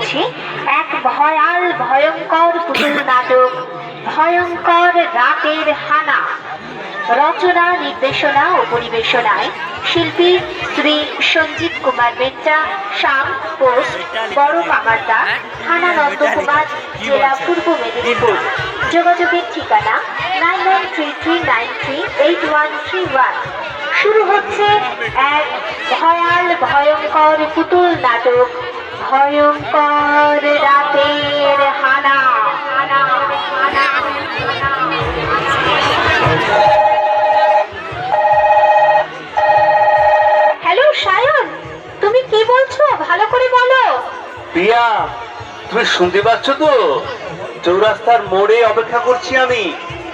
করছি এক ভয়াল ভয়ঙ্কর পুতুল নাটক ভয়ঙ্কর রাতের হানা। রচনা, নির্দেশনা ও পরিবেশনায় শিল্পী শ্রী সঞ্জিত কুমার বেন্টা, শাম পোস্ট, বড় কামারদা, থানা নন্দকুমার, জেলা পূর্ব মেদিনীপুর। যোগাযোগের ঠিকানা 9133938131। শুরু হচ্ছে এক ভয়াল ভয়ঙ্কর পুতুল নাটক ভয়ঙ্কর রাতের হানা। হ্যালো সায়ন, তুমি কি বলছো? ভালো করে বলো। প্রিয়া, তুমি শুনতে পাচ্ছ তো? চৌরাস্তার মোড়ে অপেক্ষা করছি আমি।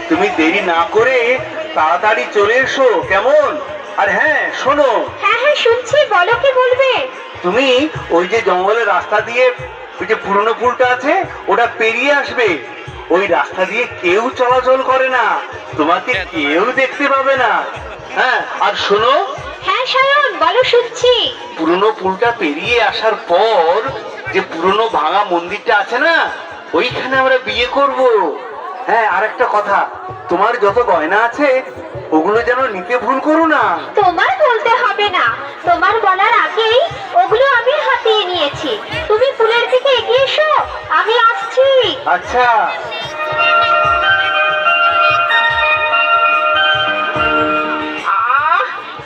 তুমি দেরি না করে তাড়াতাড়ি চলে এসো, কেমন? আর হ্যাঁ শোনো। হ্যাঁ হ্যাঁ শুনছি, বলো কি বলবে। তুমি ওই যে জঙ্গলের রাস্তা দিয়ে ওই যে পুরনো পুলটা আছে ওটা পেরিয়ে আসবে। ওই রাস্তা দিয়ে কেউ চলাচল করে না, তোমাকে কেউ দেখতে পাবে না। হ্যাঁ, আর শোনো। হ্যাঁ সায়ন বলো, শুনছি। পুরনো পুলটা পেরিয়ে আসার পর যে পুরনো ভাঙা মন্দিরটা আছে না, ওইখানে আমরা বিয়ে করব। হ্যাঁ, আর একটা কথা, তোমার যত গয়না আছে ওগুলো যেন নিতে ভুল করো না। তোমার বলতে হবে না, তোমার বলার আগেই ওগুলো আমি হাতিয়ে নিয়েছি। তুমি পুলের দিকে এগিয়ে এসো, আমি আসছি। আচ্ছা।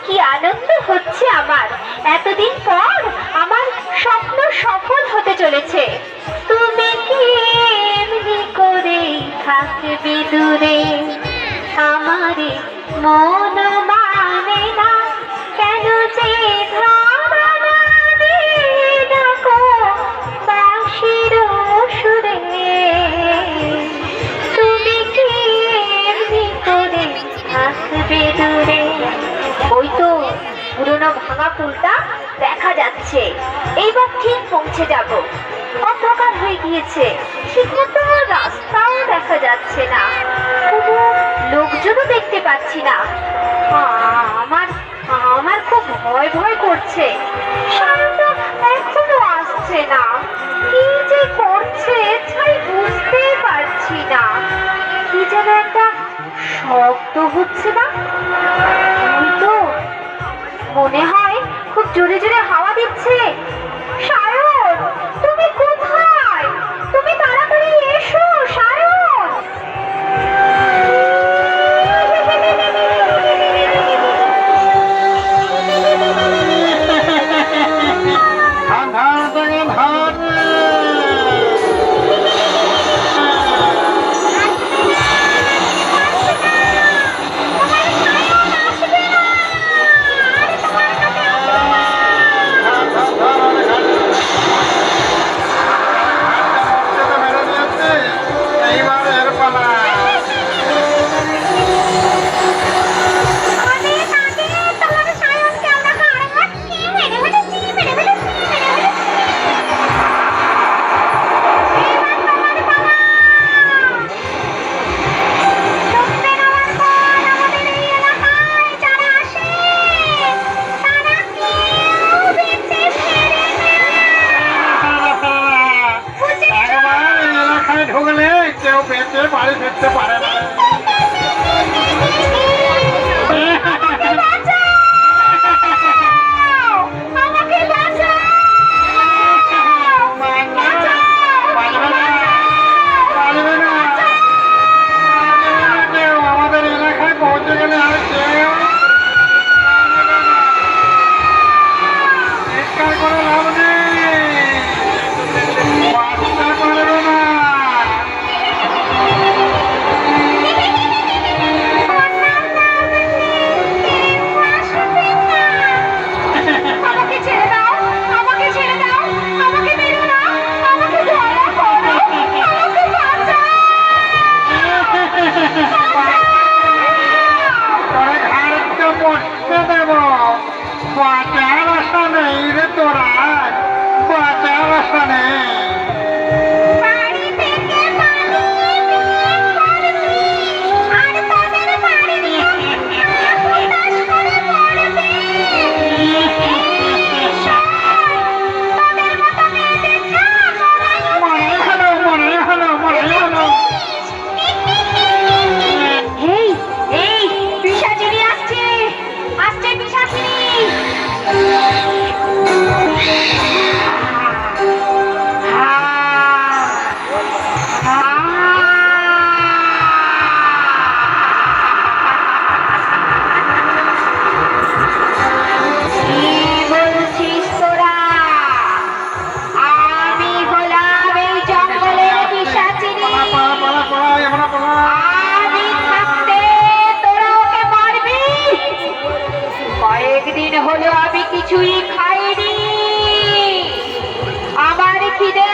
কি আনন্দ হচ্ছে আমার, এতদিন পর আমার স্বপ্ন সফল হতে চলেছে। তুমি কি এমনি করে থাকবে দূরে, আমারে মন মানে না কেন যে ধারণা দেখো বাঁশির সুরে। তুমি কি এমনি করে থাকবে দূরে। ওই তো পুরোনো ভাঙা পুলটা দেখা যাচ্ছে, এইবার ঠিক পৌঁছে যাব। অন্ধকার হয়ে গিয়েছে, ঠিকমতো রাস্তাও দেখা যাচ্ছে না, কোনো লোকজনও দেখতে পাচ্ছি না। আমার আমার খুব ভয় ভয় করছে। সায়নটা এখনো আসছে না, কি যে করছে তাই বুঝতে পারছি না। কি যেন একটা শব্দ হচ্ছে না, ওই তো মনে হয় খুব জোরে জোরে হাওয়া দিচ্ছে। সায়ন, তুমি কোথায়? তুমি তাড়াতাড়ি এসো সায়ন। ঢুকলে কেউ বেঁচে বাড়ি ফিরতে পারে না। আমাদের এলাকায় পৌঁছে গেলে আর কেউ চিৎকার করে লাভ নেই, বাচ্চা করবে না। কিছুই খাইনি। আমার খিদে